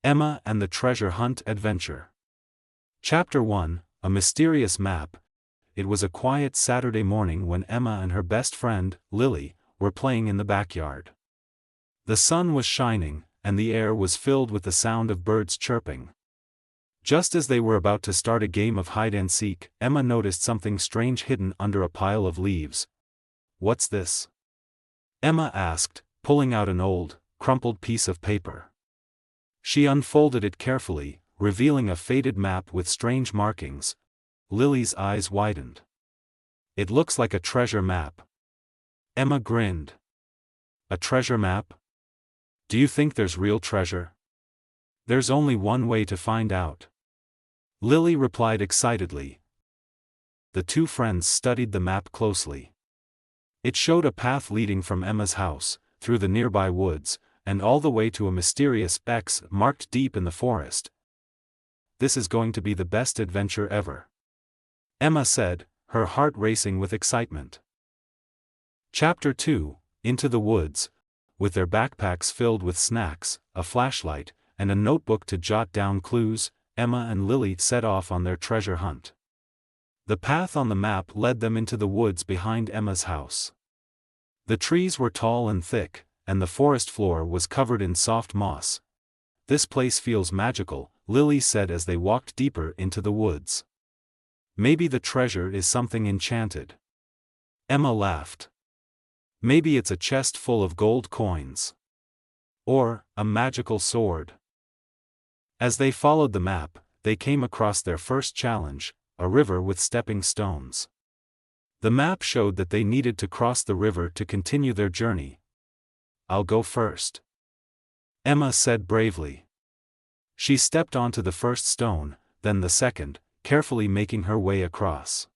Emma and the Treasure Hunt Adventure. Chapter 1, A Mysterious Map. It was a quiet Saturday morning when Emma and her best friend, Lily, were playing in the backyard. The sun was shining, and the air was filled with the sound of birds chirping. Just as they were about to start a game of hide-and-seek, Emma noticed something strange hidden under a pile of leaves. "What's this?" Emma asked, pulling out an old, crumpled piece of paper. She unfolded it carefully, revealing a faded map with strange markings. Lily's eyes widened. "It looks like a treasure map." Emma grinned. "A treasure map? Do you think there's real treasure?" "There's only one way to find out," Lily replied excitedly. The two friends studied the map closely. It showed a path leading from Emma's house, through the nearby woods, and all the way to a mysterious X marked deep in the forest. "This is going to be the best adventure ever," Emma said, her heart racing with excitement. Chapter 2, Into the Woods. With their backpacks filled with snacks, a flashlight, and a notebook to jot down clues, Emma and Lily set off on their treasure hunt. The path on the map led them into the woods behind Emma's house. The trees were tall and thick, and the forest floor was covered in soft moss. "This place feels magical," Lily said as they walked deeper into the woods. "Maybe the treasure is something enchanted." Emma laughed. "Maybe it's a chest full of gold coins. Or, a magical sword." As they followed the map, they came across their first challenge, a river with stepping stones. The map showed that they needed to cross the river to continue their journey. "I'll go first," Emma said bravely. She stepped onto the first stone, then the second, carefully making her way across.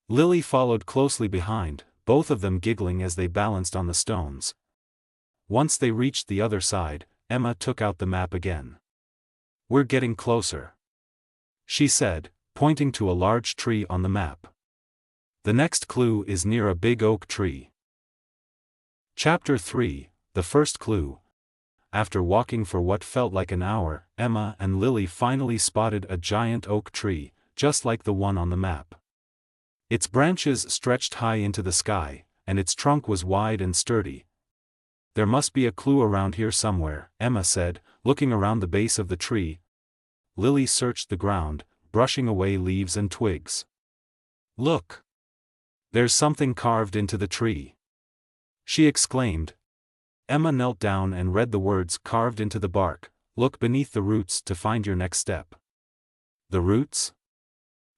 Lily followed closely behind, both of them giggling as they balanced on the stones. Once they reached the other side, Emma took out the map again. "We're getting closer," she said, pointing to a large tree on the map. "The next clue is near a big oak tree." Chapter 3, The First Clue. After walking for what felt like an hour, Emma and Lily finally spotted a giant oak tree, just like the one on the map. Its branches stretched high into the sky, and its trunk was wide and sturdy. "There must be a clue around here somewhere," Emma said, looking around the base of the tree. Lily searched the ground, brushing away leaves and twigs. "Look! There's something carved into the tree," she exclaimed. Emma knelt down and read the words carved into the bark. "Look beneath the roots to find your next step." "The roots?"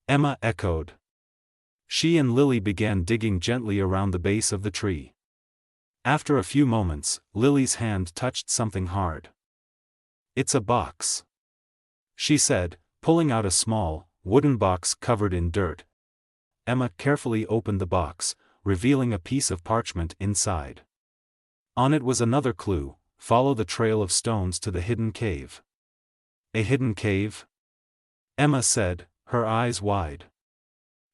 Emma echoed. She and Lily began digging gently around the base of the tree. After a few moments, Lily's hand touched something hard. "It's a box," she said, pulling out a small, wooden box covered in dirt. Emma carefully opened the box, revealing a piece of parchment inside. On it was another clue: follow the trail of stones to the hidden cave. "A hidden cave?" Emma said, her eyes wide.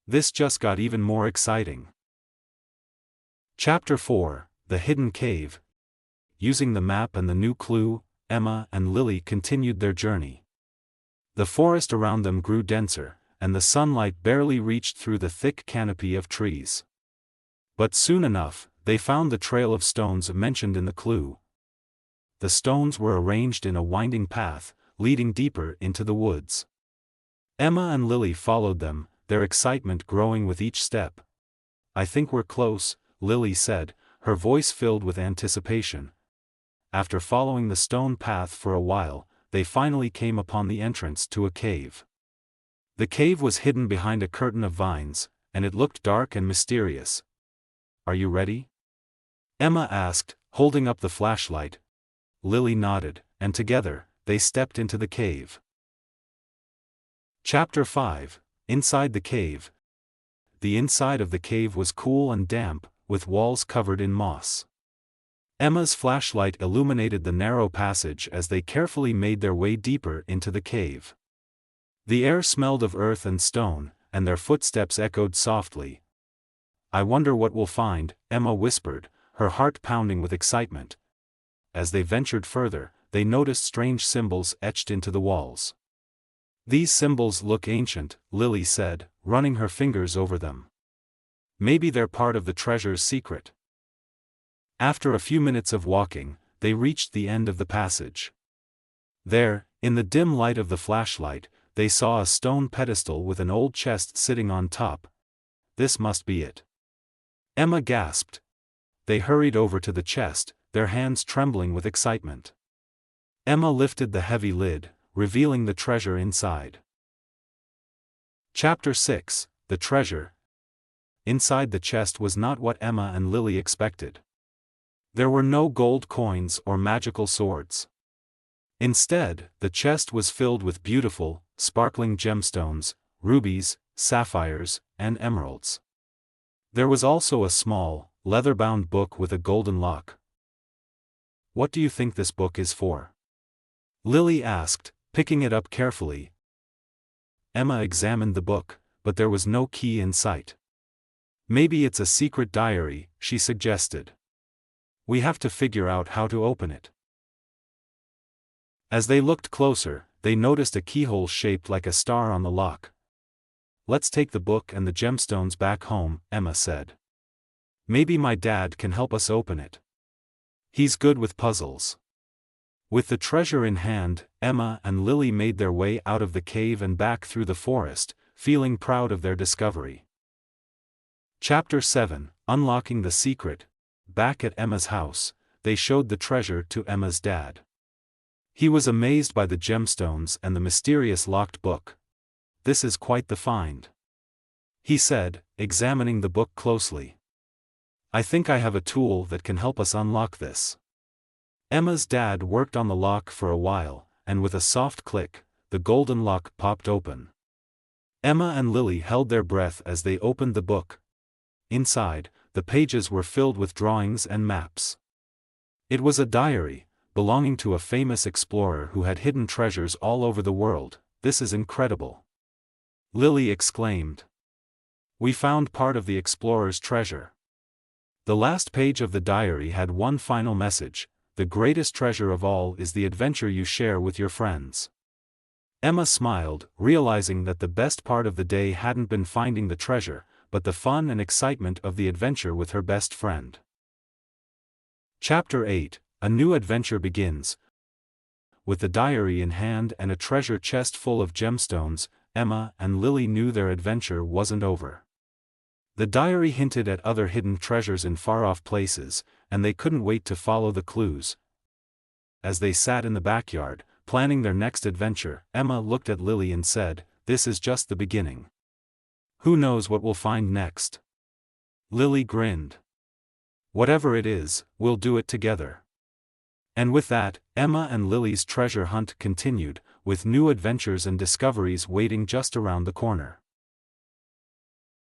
This just got even more exciting. Chapter 4, The Hidden Cave. Using the map and the new clue, Emma and Lily continued their journey. The forest around them grew denser, and the sunlight barely reached through the thick canopy of trees. But soon enough, they found the trail of stones mentioned in the clue. The stones were arranged in a winding path, leading deeper into the woods. Emma and Lily followed them, their excitement growing with each step. "I think we're close," Lily said, her voice filled with anticipation. After following the stone path for a while, they finally came upon the entrance to a cave. The cave was hidden behind a curtain of vines, and it looked dark and mysterious. "Are you ready?" Emma asked, holding up the flashlight. Lily nodded, and together, they stepped into the cave. Chapter 5, Inside the Cave. The inside of the cave was cool and damp, with walls covered in moss. Emma's flashlight illuminated the narrow passage as they carefully made their way deeper into the cave. The air smelled of earth and stone, and their footsteps echoed softly. "I wonder what we'll find," Emma whispered, her heart pounding with excitement. As they ventured further, they noticed strange symbols etched into the walls. "These symbols look ancient," Lily said, running her fingers over them. "Maybe they're part of the treasure's secret." After a few minutes of walking, they reached the end of the passage. There, in the dim light of the flashlight, they saw a stone pedestal with an old chest sitting on top. "This must be it," Emma gasped. They hurried over to the chest, their hands trembling with excitement. Emma lifted the heavy lid, revealing the treasure inside. Chapter 6: The Treasure. Inside the chest was not what Emma and Lily expected. There were no gold coins or magical swords. Instead, the chest was filled with beautiful, sparkling gemstones, rubies, sapphires, and emeralds. There was also a small, leather-bound book with a golden lock. "What do you think this book is for?" Lily asked, picking it up carefully. Emma examined the book, but there was no key in sight. "Maybe it's a secret diary," she suggested. "We have to figure out how to open it." As they looked closer, they noticed a keyhole shaped like a star on the lock. "Let's take the book and the gemstones back home," Emma said. "Maybe my dad can help us open it. He's good with puzzles." With the treasure in hand, Emma and Lily made their way out of the cave and back through the forest, feeling proud of their discovery. Chapter 7: Unlocking the Secret. Back at Emma's house, they showed the treasure to Emma's dad. He was amazed by the gemstones and the mysterious locked book. "This is quite the find," he said, examining the book closely. "I think I have a tool that can help us unlock this." Emma's dad worked on the lock for a while, and with a soft click, the golden lock popped open. Emma and Lily held their breath as they opened the book. Inside, the pages were filled with drawings and maps. It was a diary, belonging to a famous explorer who had hidden treasures all over the world. "This is incredible," Lily exclaimed. "We found part of the explorer's treasure." The last page of the diary had one final message: "The greatest treasure of all is the adventure you share with your friends." Emma smiled, realizing that the best part of the day hadn't been finding the treasure, but the fun and excitement of the adventure with her best friend. Chapter 8: A New Adventure Begins. With the diary in hand and a treasure chest full of gemstones, Emma and Lily knew their adventure wasn't over. The diary hinted at other hidden treasures in far-off places, and they couldn't wait to follow the clues. As they sat in the backyard, planning their next adventure, Emma looked at Lily and said, "This is just the beginning. Who knows what we'll find next?" Lily grinned. "Whatever it is, we'll do it together." And with that, Emma and Lily's treasure hunt continued, with new adventures and discoveries waiting just around the corner.